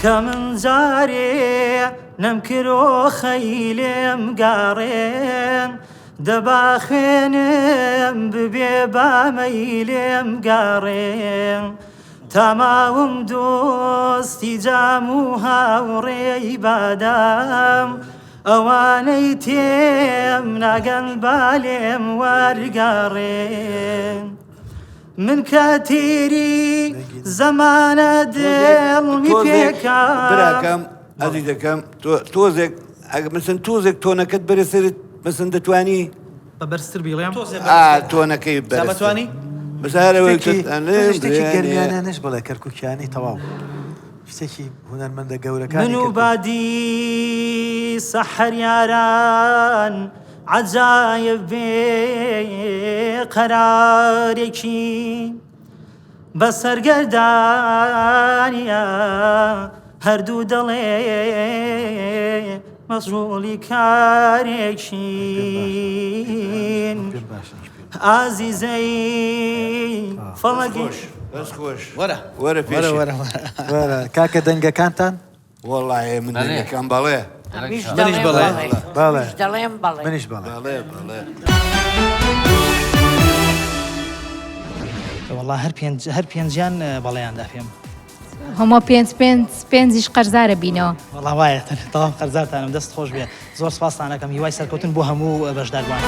کە من جارێ نەمکرۆ خەیلێم گاڕێن دەبا خوێنم ببێ بامەیلێم گاڕێن تاماوم دۆستی جام و هاوڕێی بادام ئەوانەی تێم ناگەن بالێم وەرگاڕێن من کاتێری زەمانە دڵمی پێکا براکەم ئەزیزەکەم تۆزێک مثل تۆزێک تۆنەکەت بەرەسەرت مەسن دەتوانی بەبەرزتر بیڵێم تۆنەکەی بەتوانی شتێکی گەرمیانانش بڵێ کەرکووکیانی تەواو شتێکی هونەرمەندە گەورەکانی من و بادی سەحەریاران عەجایب بێ قەرارێکی بەسەرگەردانیە هەردوو دەڵێ مەشغوڵی کارێکین ئازیزەی فەڵەگەش وەرە پێش کاکە دەنگەکانتان وەڵایە من دەنگەکان بەڵێ منیش بەڵێ دەڵێم بەڵێ منیش بەڵێ وەڵا هەر پێنجیان بەڵێیاندا پێم هەموو پێنجیش قەرزارە بینەوە وەڵا وایە تەواو قەرزارتانم دەست خۆش بێ زۆر سپاستانەکەم هیوای سەرکەوتن بۆ هەموو بەشداربوان